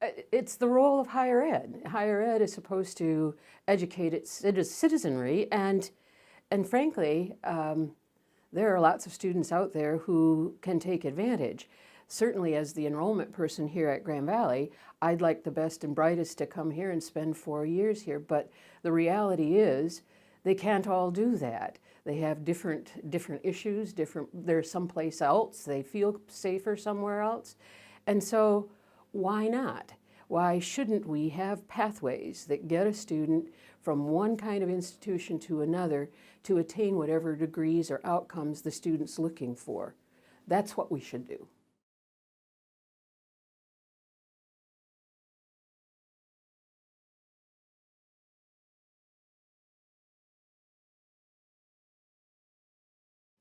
It's the role of higher ed. Higher ed is supposed to educate its citizenry, and frankly, there are lots of students out there who can take advantage. Certainly, as the enrollment person here at Grand Valley, I'd like the best and brightest to come here and spend 4 years here, but the reality is they can't all do that. They have different issues, they're someplace else, they feel safer somewhere else. And so why not? Why shouldn't we have pathways that get a student from one kind of institution to another to attain whatever degrees or outcomes the student's looking for? That's what we should do.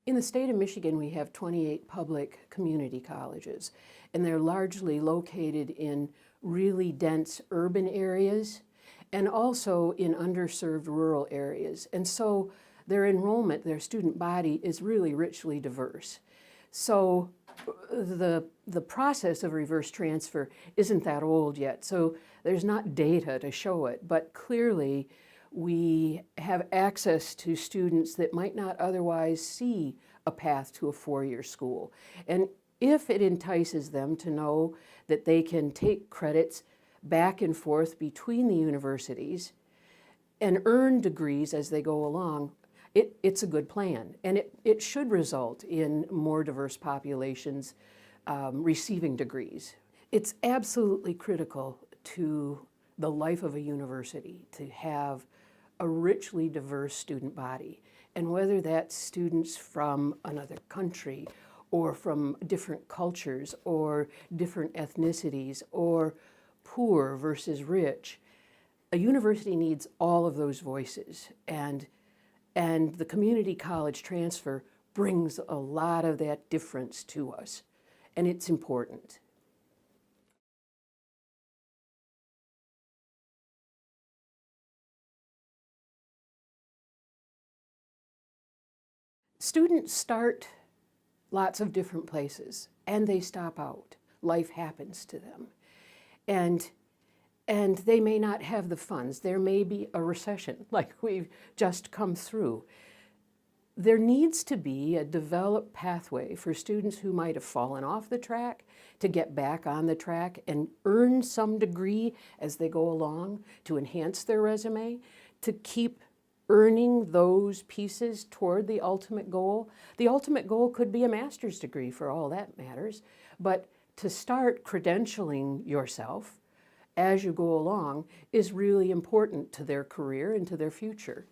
In the state of Michigan, we have 28 public community colleges, and they're largely located in really dense urban areas and also in underserved rural areas. And so their enrollment, their student body is really richly diverse. So the process of reverse transfer isn't that old yet, so there's not data to show it, but clearly we have access to students that might not otherwise see a path to a four-year school. And if it entices them to know that they can take credits back and forth between the universities and earn degrees as they go along, it's a good plan. And it should result in more diverse populations receiving degrees. It's absolutely critical to the life of a university to have a richly diverse student body. And whether that's students from another country or from different cultures or different ethnicities or poor versus rich, a university needs all of those voices. And the community college transfer brings a lot of that difference to us. And it's important. Students start lots of different places and they stop out. Life happens to them. And they may not have the funds. There may be a recession like we've just come through. There needs to be a developed pathway for students who might have fallen off the track to get back on the track and earn some degree as they go along to enhance their resume, to keep earning those pieces toward the ultimate goal. The ultimate goal could be a master's degree for all that matters, but to start credentialing yourself as you go along is really important to their career and to their future.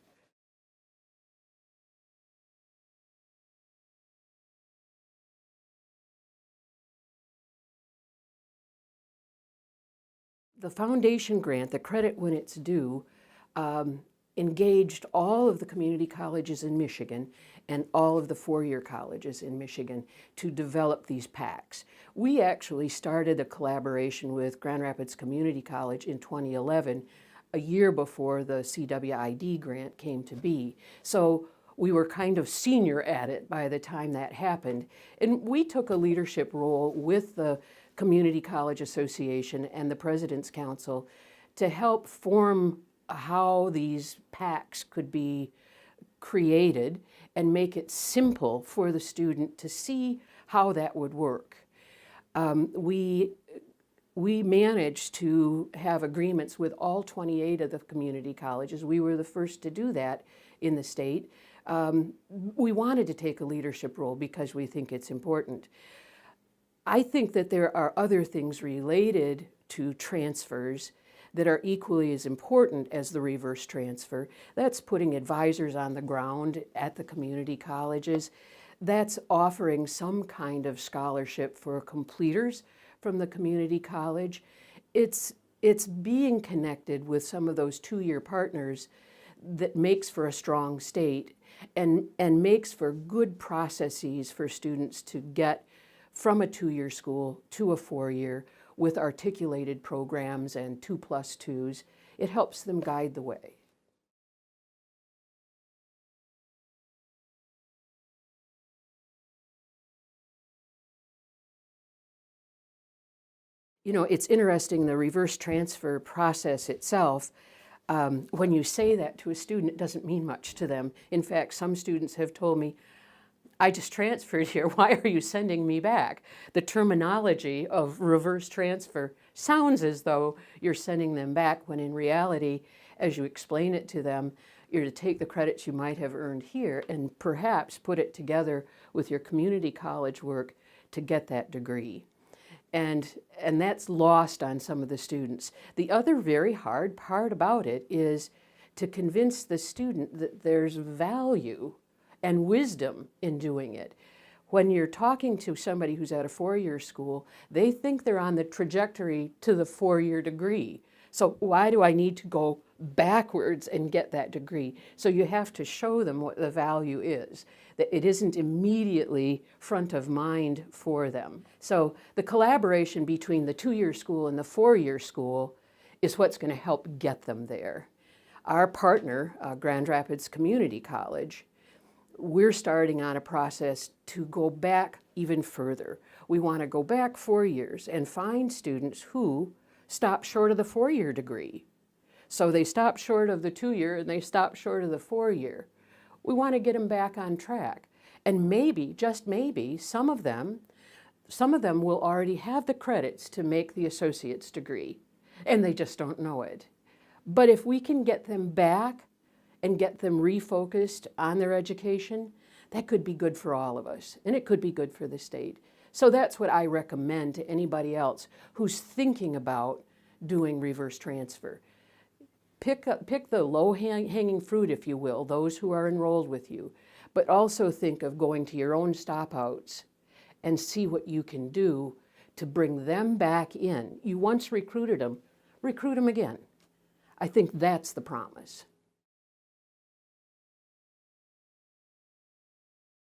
The foundation grant, the credit when it's due, engaged all of the community colleges in Michigan and all of the four-year colleges in Michigan to develop these packs. We actually started a collaboration with Grand Rapids Community College in 2011, a year before the CWID grant came to be. So we were kind of senior at it by the time that happened. And we took a leadership role with the Community College Association and the President's Council to help form how these packs could be created and make it simple for the student to see how that would work. We managed to have agreements with all 28 of the community colleges. We were the first to do that in the state. We wanted to take a leadership role because we think it's important. I think that there are other things related to transfers that are equally as important as the reverse transfer. That's putting advisors on the ground at the community colleges. That's offering some kind of scholarship for completers from the community college. It's being connected with some of those two-year partners that makes for a strong state and makes for good processes for students to get from a two-year school to a four-year with articulated programs and 2+2s. It helps them guide the way. You know, it's interesting, the reverse transfer process itself, when you say that to a student, it doesn't mean much to them. In fact, some students have told me, I just transferred here, why are you sending me back? The terminology of reverse transfer sounds as though you're sending them back, when in reality, as you explain it to them, you're to take the credits you might have earned here and perhaps put it together with your community college work to get that degree. And that's lost on some of the students. The other very hard part about it is to convince the student that there's value and wisdom in doing it. When you're talking to somebody who's at a four-year school, they think they're on the trajectory to the four-year degree. So why do I need to go backwards and get that degree? So you have to show them what the value is, that it isn't immediately front of mind for them. So the collaboration between the two-year school and the four-year school is what's going to help get them there. Our partner, Grand Rapids Community College, we're starting on a process to go back even further. We want to go back 4 years and find students who stop short of the four-year degree. So they stop short of the two-year and they stop short of the four-year. We want to get them back on track. And maybe, just maybe, some of them will already have the credits to make the associate's degree, and they just don't know it. But if we can get them back and get them refocused on their education, that could be good for all of us, and it could be good for the state. So that's what I recommend to anybody else who's thinking about doing reverse transfer. Pick the low-hanging fruit, if you will, those who are enrolled with you, but also think of going to your own stop-outs and see what you can do to bring them back in. You once recruited them, recruit them again. I think that's the promise.